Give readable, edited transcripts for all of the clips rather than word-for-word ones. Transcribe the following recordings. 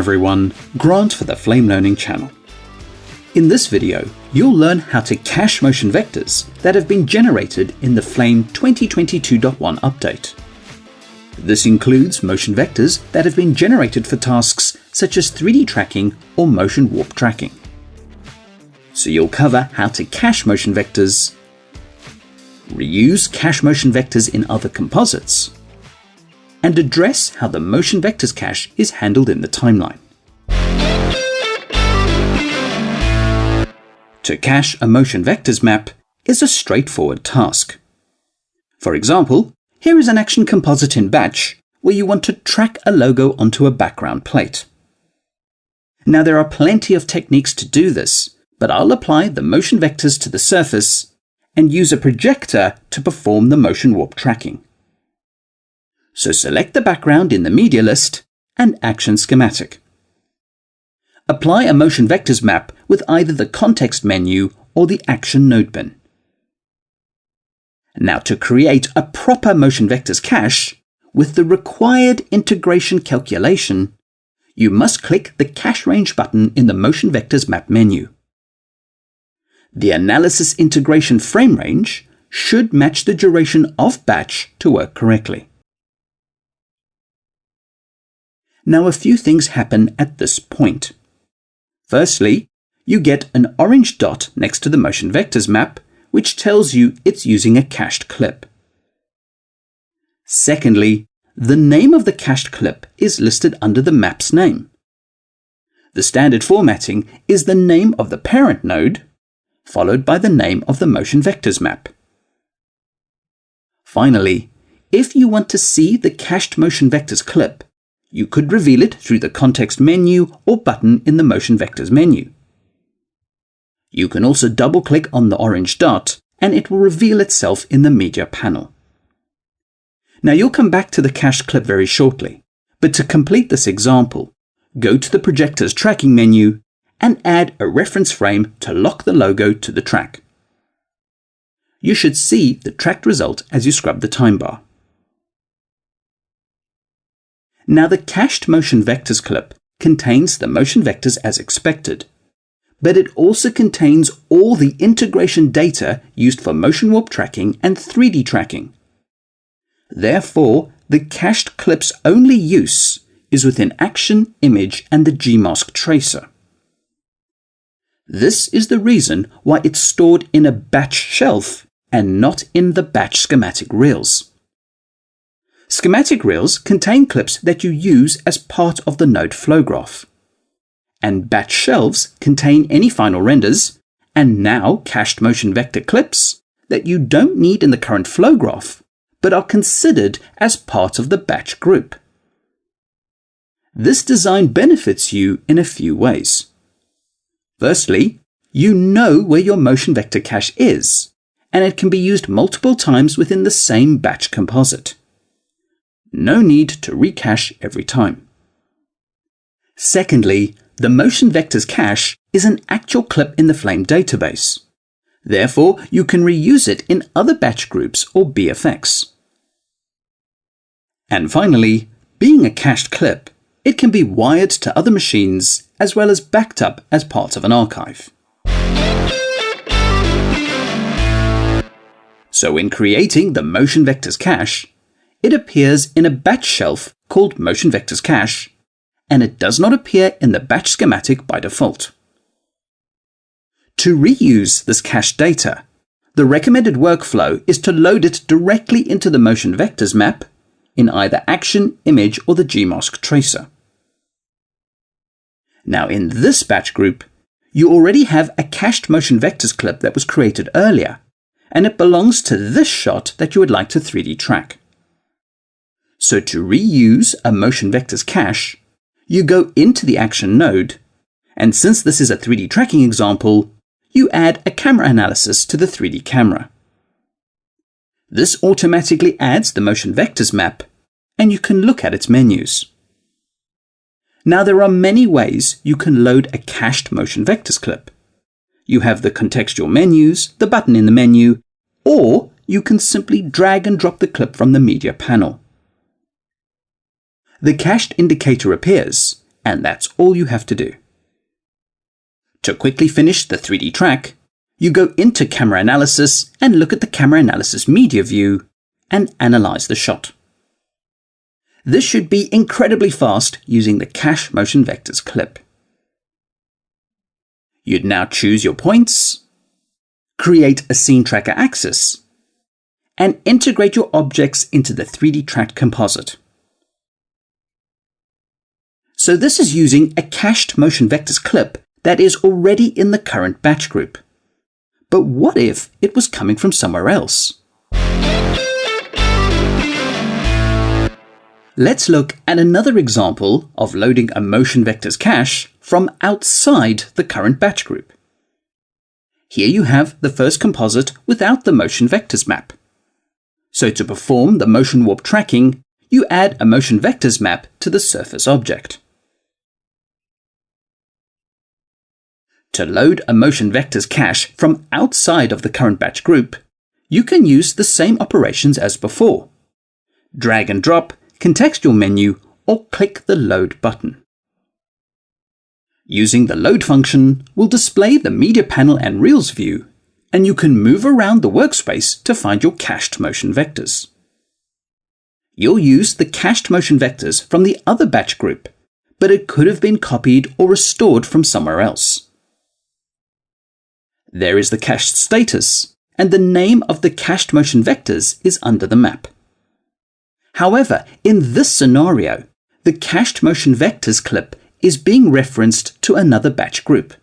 everyone, Grant for the Flame Learning channel. In this video, you'll learn how to cache motion vectors that have been generated in the Flame 2022.1 update. This includes motion vectors that have been generated for tasks such as 3D tracking or motion warp tracking. So you'll cover how to cache motion vectors, reuse cache motion vectors in other composites, and address how the motion vectors cache is handled in the timeline. To cache a motion vectors map is a straightforward task. For example, here is an action composite in batch where you want to track a logo onto a background plate. Now there are plenty of techniques to do this, but I'll apply the motion vectors to the surface and use a projector to perform the motion warp tracking. So select the background in the media list and action schematic. Apply a motion vectors map with either the context menu or the action node bin. Now to create a proper motion vectors cache with the required integration calculation, you must click the cache range button in the motion vectors map menu. The analysis integration frame range should match the duration of batch to work correctly. Now a few things happen at this point. Firstly, you get an orange dot next to the motion vectors map, which tells you it's using a cached clip. Secondly, the name of the cached clip is listed under the map's name. The standard formatting is the name of the parent node, followed by the name of the motion vectors map. Finally, if you want to see the cached motion vectors clip, you could reveal it through the context menu or button in the motion vectors menu. You can also double-click on the orange dot and it will reveal itself in the media panel. Now you'll come back to the cached clip very shortly, but to complete this example, go to the projector's tracking menu and add a reference frame to lock the logo to the track. You should see the tracked result as you scrub the time bar. Now the cached motion vectors clip contains the motion vectors as expected, but it also contains all the integration data used for motion warp tracking and 3D tracking. Therefore, the cached clip's only use is within action, image, and the Gmask tracer. This is the reason why it's stored in a batch shelf and not in the batch schematic reels. Schematic reels contain clips that you use as part of the node flow graph. And batch shelves contain any final renders, and now cached motion vector clips that you don't need in the current flow graph, but are considered as part of the batch group. This design benefits you in a few ways. Firstly, you know where your motion vector cache is, and it can be used multiple times within the same batch composite. No need to recache every time. Secondly, the motion vectors cache is an actual clip in the Flame database. Therefore, you can reuse it in other batch groups or BFX. And finally, being a cached clip, it can be wired to other machines as well as backed up as part of an archive. So in creating the motion vectors cache, it appears in a batch shelf called motion vectors cache, and it does not appear in the batch schematic by default. To reuse this cache data, the recommended workflow is to load it directly into the motion vectors map in either action, image, or the Gmask tracer. Now in this batch group, you already have a cached motion vectors clip that was created earlier, and it belongs to this shot that you would like to 3D track. So to reuse a motion vectors cache, you go into the action node, and since this is a 3D tracking example, you add a camera analysis to the 3D camera. This automatically adds the motion vectors map, and you can look at its menus. Now there are many ways you can load a cached motion vectors clip. You have the contextual menus, the button in the menu, or you can simply drag and drop the clip from the media panel. The cached indicator appears, and that's all you have to do. To quickly finish the 3D track, you go into Camera Analysis and look at the Camera Analysis Media view and analyze the shot. This should be incredibly fast using the Cache Motion Vectors clip. You'd now choose your points, create a Scene Tracker axis, and integrate your objects into the 3D tracked composite. So this is using a cached motion vectors clip that is already in the current batch group. But what if it was coming from somewhere else? Let's look at another example of loading a motion vectors cache from outside the current batch group. Here you have the first composite without the motion vectors map. So to perform the motion warp tracking, you add a motion vectors map to the surface object. To load a motion vectors cache from outside of the current batch group, you can use the same operations as before. Drag and drop, contextual menu, or click the load button. Using the load function will display the media panel and reels view, and you can move around the workspace to find your cached motion vectors. You'll use the cached motion vectors from the other batch group, but it could have been copied or restored from somewhere else. There is the cached status, and the name of the cached motion vectors is under the map. However, in this scenario, the cached motion vectors clip is being referenced to another batch group.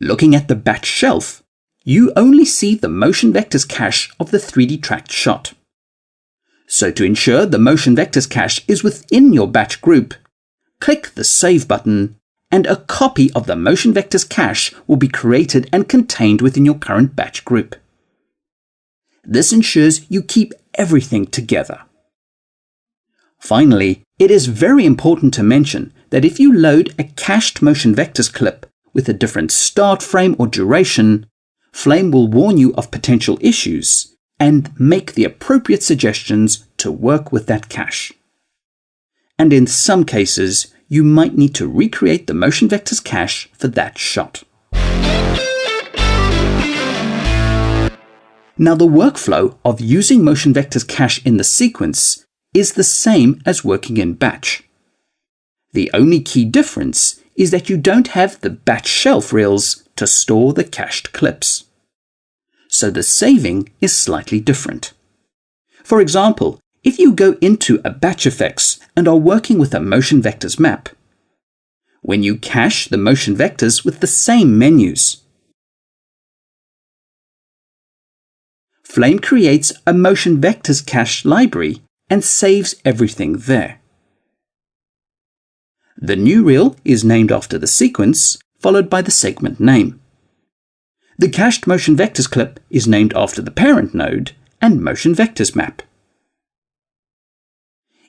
Looking at the batch shelf, you only see the motion vectors cache of the 3D tracked shot. So to ensure the motion vectors cache is within your batch group, click the Save button, and a copy of the motion vectors cache will be created and contained within your current batch group. This ensures you keep everything together. Finally, it is very important to mention that if you load a cached motion vectors clip with a different start frame or duration, Flame will warn you of potential issues and make the appropriate suggestions to work with that cache. And in some cases, you might need to recreate the motion vectors cache for that shot. Now the workflow of using motion vectors cache in the sequence is the same as working in batch. The only key difference is that you don't have the batch shelf reels to store the cached clips. So the saving is slightly different. For example, if you go into a batch effects and are working with a motion vectors map, when you cache the motion vectors with the same menus, Flame creates a motion vectors cache library and saves everything there. The new reel is named after the sequence, followed by the segment name. The cached motion vectors clip is named after the parent node and motion vectors map.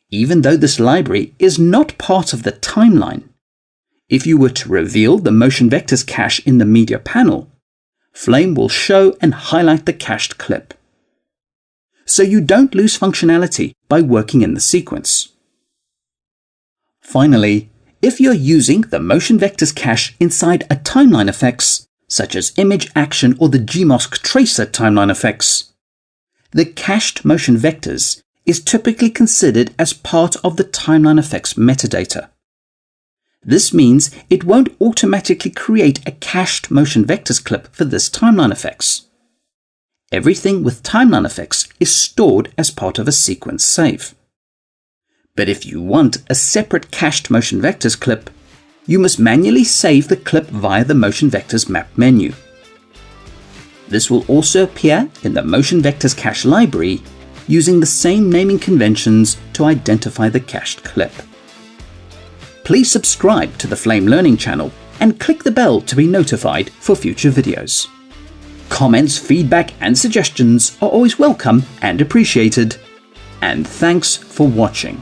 Even though this library is not part of the timeline, if you were to reveal the motion vectors cache in the media panel, Flame will show and highlight the cached clip. So you don't lose functionality by working in the sequence. Finally, if you're using the motion vectors cache inside a timeline effects, such as image action or the Gmosc tracer timeline effects, the cached motion vectors is typically considered as part of the timeline effects metadata. This means it won't automatically create a cached motion vectors clip for this timeline effects. Everything with timeline effects is stored as part of a sequence save. But if you want a separate cached motion vectors clip, you must manually save the clip via the motion vectors map menu. This will also appear in the motion vectors cache library using the same naming conventions to identify the cached clip. Please subscribe to the Flame Learning channel and click the bell to be notified for future videos. Comments, feedback and suggestions are always welcome and appreciated. And thanks for watching.